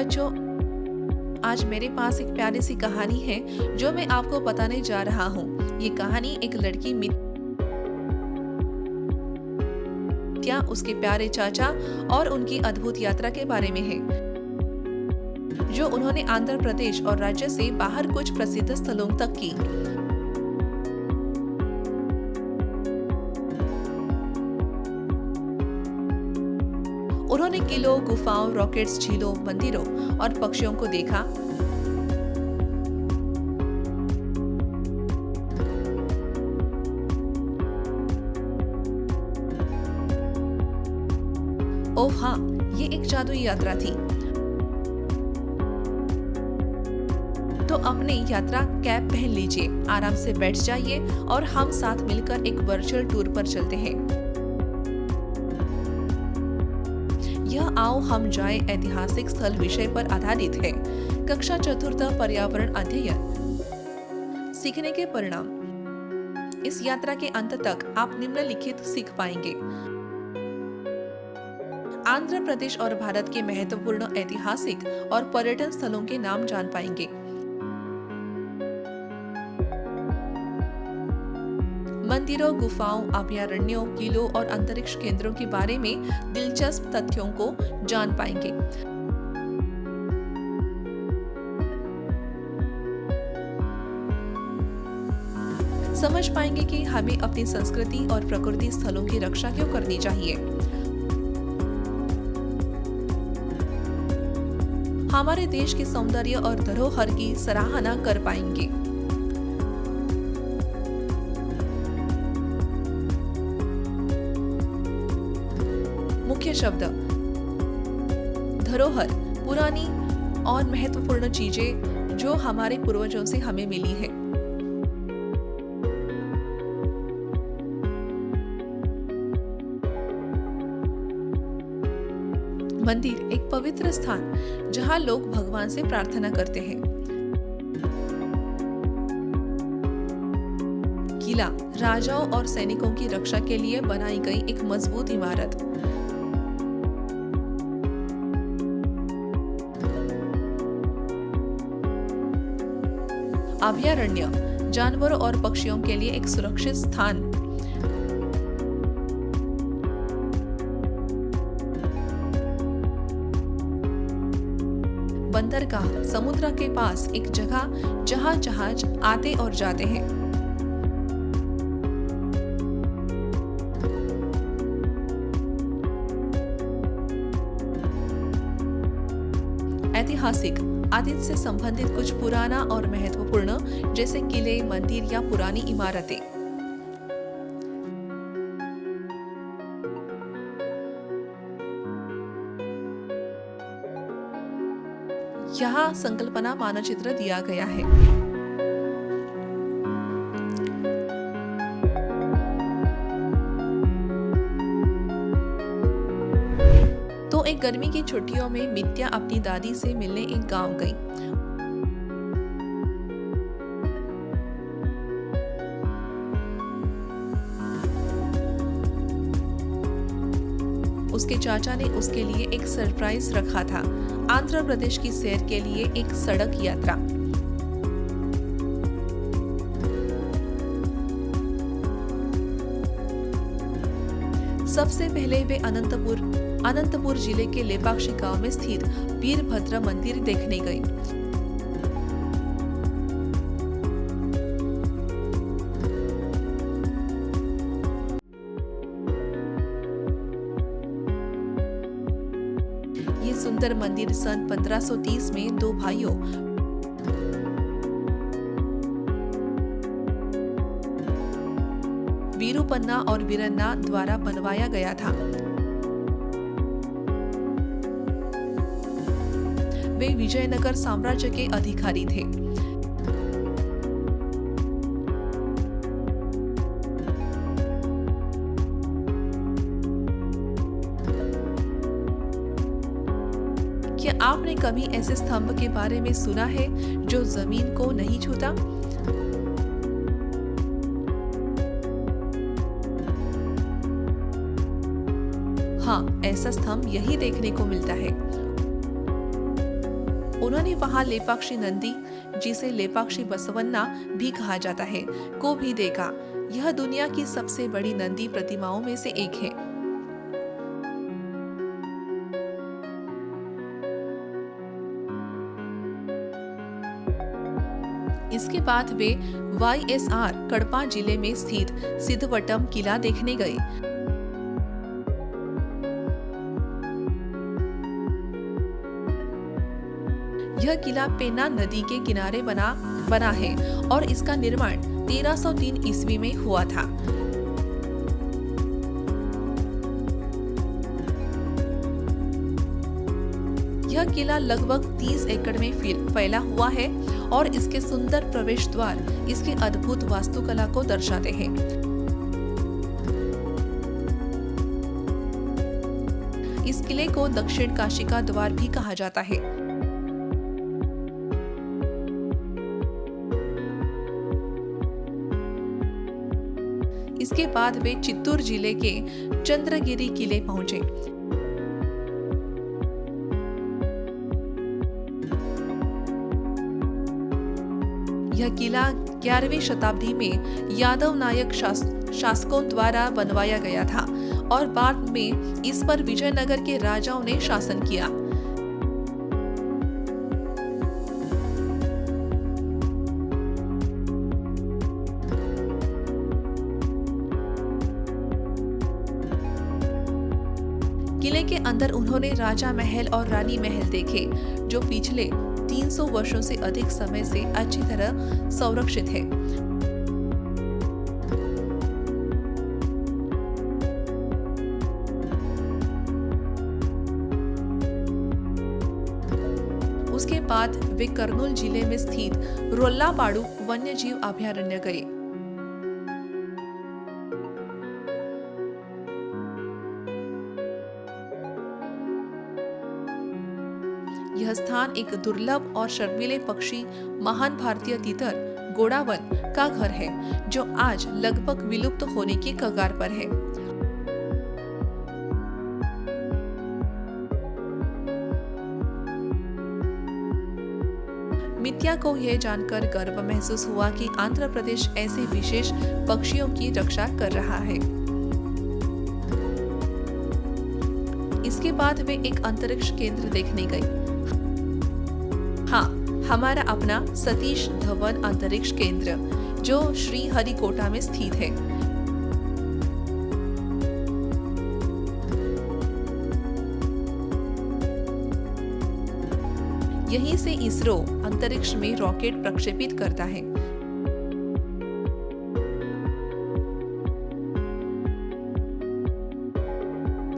बच्चों, आज मेरे पास एक प्यारी सी कहानी है जो मैं आपको बताने जा रहा हूँ। ये कहानी एक लड़की मित्या, उसके प्यारे चाचा और उनकी अद्भुत यात्रा के बारे में है, जो उन्होंने आंध्र प्रदेश और राज्य से बाहर कुछ प्रसिद्ध स्थलों तक की। उन्होंने किलों, गुफाओं, रॉकेट्स, झीलों, मंदिरों और पक्षियों को देखा। ओह हाँ, ये एक जादुई यात्रा थी। तो अपनी यात्रा कैप पहन लीजिए, आराम से बैठ जाइए और हम साथ मिलकर एक वर्चुअल टूर पर चलते हैं। यह आओ हम जाए ऐतिहासिक स्थल विषय पर आधारित है। कक्षा चतुर्थ, पर्यावरण अध्ययन, सीखने के परिणाम। इस यात्रा के अंत तक आप निम्नलिखित सीख पाएंगे। आंध्र प्रदेश और भारत के महत्वपूर्ण ऐतिहासिक और पर्यटन स्थलों के नाम जान पाएंगे। मंदिरों, गुफाओं, अभयारण्यों, किलों और अंतरिक्ष केंद्रों के बारे में दिलचस्प तथ्यों को जान पाएंगे। समझ पाएंगे कि हमें अपनी संस्कृति और प्रकृति स्थलों की रक्षा क्यों करनी चाहिए। हमारे देश के सौंदर्य और धरोहर की सराहना कर पाएंगे। मुख्य शब्द: धरोहर, पुरानी और महत्वपूर्ण चीजें जो हमारे पूर्वजों से हमें मिली है। मंदिर, एक पवित्र स्थान जहां लोग भगवान से प्रार्थना करते हैं। किला, राजाओं और सैनिकों की रक्षा के लिए बनाई गई एक मजबूत इमारत। अभयारण्य, जानवरों और पक्षियों के लिए एक सुरक्षित स्थान। बंदरगाह, समुद्र के पास एक जगह जहां जहाज आते और जाते हैं। ऐतिहासिक, अतीत से संबंधित कुछ पुराना और महत्वपूर्ण, जैसे किले, मंदिर या पुरानी इमारतें। यहाँ संकल्पना मानचित्र दिया गया है। तो एक गर्मी की छुट्टियों में मित्या अपनी दादी से मिलने एक गांव गई। उसके चाचा ने उसके लिए एक सरप्राइज रखा था, आंध्र प्रदेश की सैर के लिए एक सड़क यात्रा। सबसे पहले वे अनंतपुर जिले के लेपाक्षी गांव में स्थित वीरभद्र मंदिर देखने गई। ये सुंदर मंदिर सन 1530 में दो भाइयों वीरूपन्ना और वीरन्ना द्वारा बनवाया गया था। वे विजयनगर साम्राज्य के अधिकारी थे। क्या आपने कभी ऐसे स्तंभ के बारे में सुना है जो जमीन को नहीं छूता? हाँ, ऐसा स्तंभ यही देखने को मिलता है। उन्होंने वहां लेपाक्षी नंदी, जिसे लेपाक्षी बसवन्ना भी कहा जाता है, को भी देखा। यह दुनिया की सबसे बड़ी नंदी प्रतिमाओं में से एक है। इसके बाद वे YSR कड़पा जिले में स्थित सिद्धवटम किला देखने गए। यह किला पेन्ना नदी के किनारे बना है और इसका निर्माण 1303 ईस्वी में हुआ था। यह किला लगभग 30 एकड़ में फैला हुआ है और इसके सुंदर प्रवेश द्वार इसकी अद्भुत वास्तुकला को दर्शाते हैं। इस किले को दक्षिण काशी का द्वार भी कहा जाता है। इसके बाद वे चित्तूर जिले के चंद्रगिरी किले पहुंचे। यह किला 11वीं शताब्दी में यादव नायक शासकों द्वारा बनवाया गया था और बाद में इस पर विजयनगर के राजाओं ने शासन किया। किले के अंदर उन्होंने राजा महल और रानी महल देखे, जो पिछले 300 वर्षों से अधिक समय से अच्छी तरह संरक्षित है। उसके बाद वे कर्नूल जिले में स्थित रोल्लापाड़ू वन्यजीव अभयारण्य गए। यह स्थान एक दुर्लभ और शर्मीले पक्षी महान भारतीय तितर गोड़ावन का घर है, जो आज लगभग विलुप्त होने की कगार पर है। मित्या को यह जानकर गर्व महसूस हुआ कि आंध्र प्रदेश ऐसे विशेष पक्षियों की रक्षा कर रहा है। इसके बाद वे एक अंतरिक्ष केंद्र देखने गए। हाँ, हमारा अपना सतीश धवन अंतरिक्ष केंद्र, जो श्रीहरिकोटा में स्थित है। यहीं से इसरो अंतरिक्ष में रॉकेट प्रक्षेपित करता है।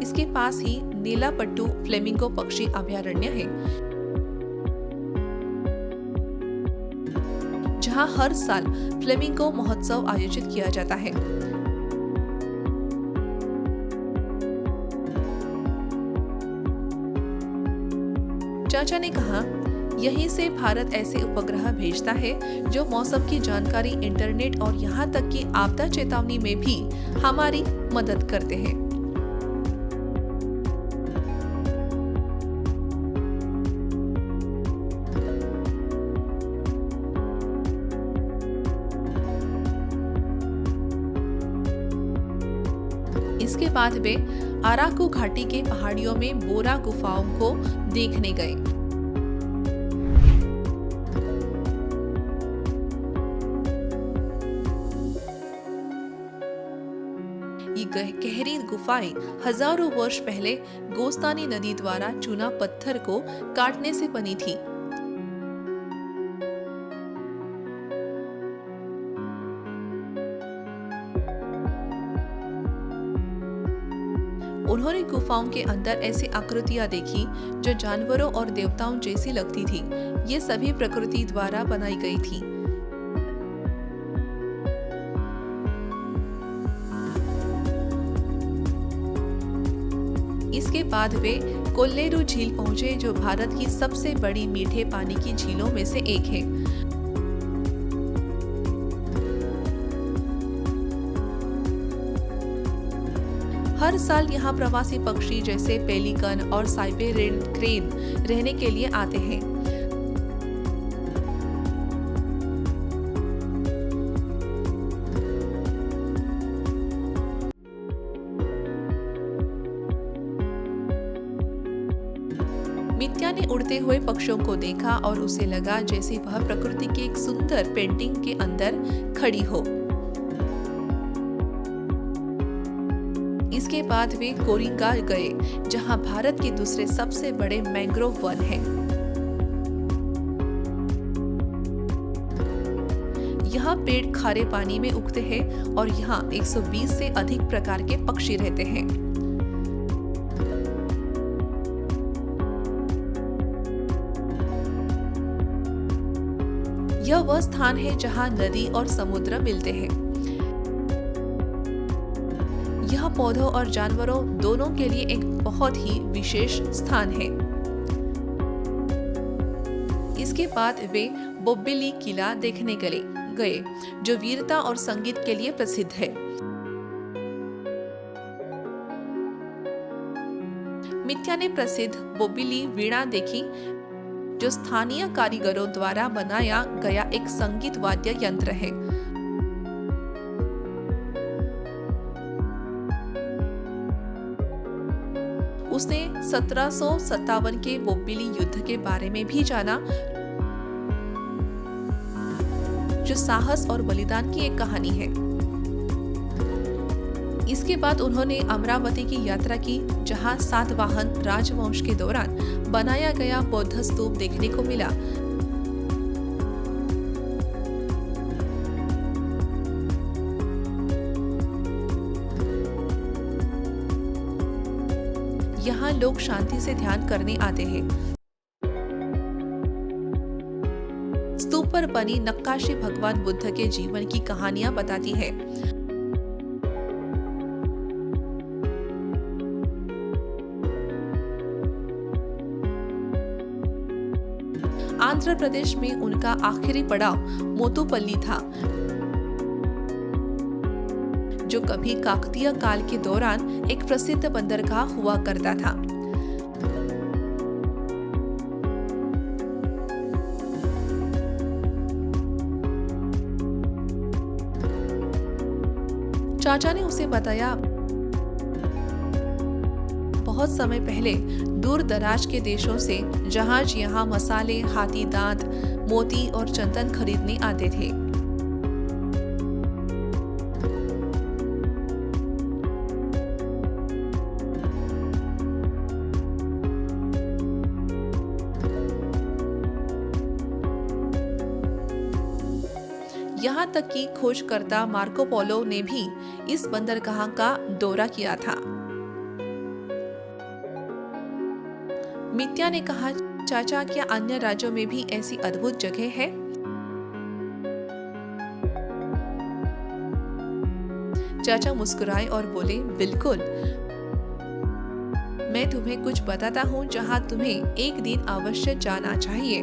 इसके पास ही नीलापट्टू फ्लेमिंगो पक्षी अभयारण्य है, जहां हर साल फ्लेमिंगो महोत्सव आयोजित किया जाता है। चाचा ने कहा, यहीं से भारत ऐसे उपग्रह भेजता है जो मौसम की जानकारी, इंटरनेट और यहाँ तक कि आपदा चेतावनी में भी हमारी मदद करते हैं। इसके बाद वे अराकू घाटी के पहाड़ियों में बोरा गुफाओं को देखने गए। ये गहरी गुफाएं हजारों वर्ष पहले गोस्तानी नदी द्वारा चुना पत्थर को काटने से बनी थी। उन्होंने गुफाओं के अंदर ऐसी आकृतियां देखी जो जानवरों और देवताओं जैसी लगती थी। ये सभी प्रकृति द्वारा बनाई गई थी। इसके बाद वे कोल्लेरू झील पहुंचे, जो भारत की सबसे बड़ी मीठे पानी की झीलों में से एक है। हर साल यहाँ प्रवासी पक्षी जैसे पेलिकन और साइबेरियन क्रेन रहने के लिए आते हैं। मित्या ने उड़ते हुए पक्षियों को देखा और उसे लगा जैसे वह प्रकृति की एक सुंदर पेंटिंग के अंदर खड़ी हो। इसके बाद वे कोरिंगा गए, जहां भारत के दूसरे सबसे बड़े मैंग्रोव वन है। यहाँ पेड़ खारे पानी में उगते हैं और यहाँ 120 से अधिक प्रकार के पक्षी रहते हैं। यह वह स्थान है जहाँ नदी और समुद्र मिलते हैं। यह पौधों और जानवरों दोनों के लिए एक बहुत ही विशेष स्थान है। इसके बाद वे बोब्बिली किला देखने गए, जो वीरता और संगीत के लिए प्रसिद्ध है। मित्या ने प्रसिद्ध बोब्बिली वीणा देखी, जो स्थानीय कारीगरों द्वारा बनाया गया एक संगीत वाद्य यंत्र है। उसने 1757 के बोब्बिली युद्ध के बारे में भी जाना, जो साहस और बलिदान की एक कहानी है। इसके बाद उन्होंने अमरावती की यात्रा की, जहां सातवाहन राजवंश के दौरान बनाया गया बौद्ध स्तूप देखने को मिला। यहाँ लोग शांति से ध्यान करने आते हैं। स्तूप पर बनी नक्काशी भगवान बुद्ध के जीवन की कहानियां बताती है। आंध्र प्रदेश में उनका आखिरी पड़ाव मोतुपल्ली था, जो कभी काकतीय काल के दौरान एक प्रसिद्ध बंदरगाह हुआ करता था। चाचा ने उसे बताया, बहुत समय पहले दूर दराज के देशों से जहाज यहाँ मसाले, हाथी दांत, मोती और चंदन खरीदने आते थे। यहाँ तक कि खोजकर्ता मार्को पोलो ने भी इस बंदरगाह का दौरा किया था। मित्या ने कहा, चाचा, क्या अन्य राज्यों में भी ऐसी अद्भुत जगह है? चाचा मुस्कुराए और बोले, बिल्कुल। मैं तुम्हें कुछ बताता हूँ जहाँ तुम्हें एक दिन अवश्य जाना चाहिए।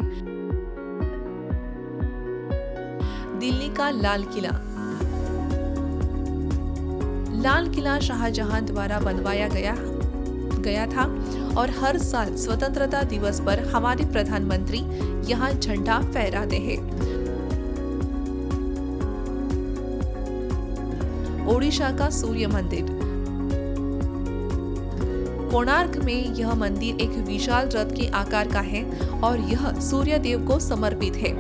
दिल्ली का लाल किला। लाल किला शाहजहां द्वारा बनवाया गया था और हर साल स्वतंत्रता दिवस पर हमारे प्रधानमंत्री यहाँ झंडा फहराते हैं। ओडिशा का सूर्य मंदिर। कोणार्क में यह मंदिर एक विशाल रथ के आकार का है और यह सूर्य देव को समर्पित है।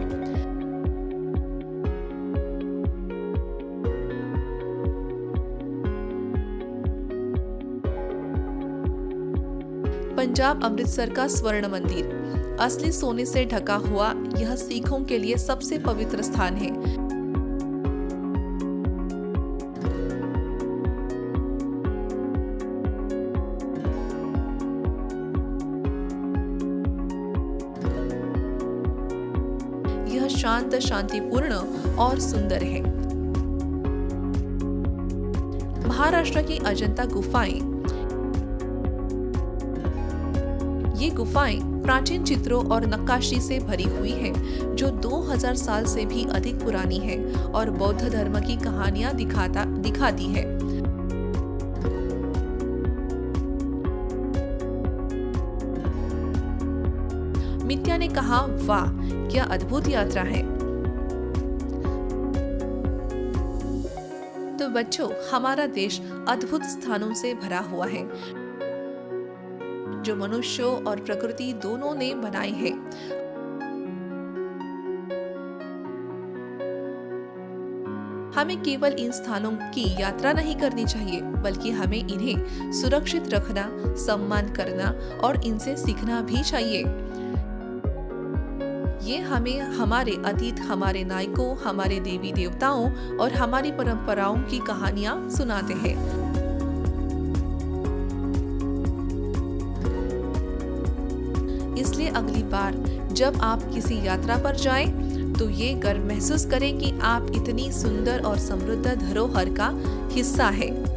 पंजाब अमृतसर का स्वर्ण मंदिर। असली सोने से ढका हुआ यह सिखों के लिए सबसे पवित्र स्थान है। यह शांत, शांतिपूर्ण और सुंदर है। महाराष्ट्र की अजंता गुफाएं। ये गुफाएं प्राचीन चित्रों और नक्काशी से भरी हुई हैं, जो 2000 साल से भी अधिक पुरानी है और बौद्ध धर्म की कहानियां दिखाती है। मित्या ने कहा, वाह, क्या अद्भुत यात्रा है। तो बच्चों, हमारा देश अद्भुत स्थानों से भरा हुआ है, जो मनुष्यों और प्रकृति दोनों ने बनाए हैं। हमें केवल इन स्थानों की यात्रा नहीं करनी चाहिए, बल्कि हमें इन्हें सुरक्षित रखना, सम्मान करना और इनसे सीखना भी चाहिए। ये हमें हमारे अतीत, हमारे नायकों, हमारे देवी देवताओं और हमारी परंपराओं की कहानियां सुनाते हैं। इसलिए अगली बार जब आप किसी यात्रा पर जाएं, तो ये गर्व महसूस करें कि आप इतनी सुंदर और समृद्ध धरोहर का हिस्सा है।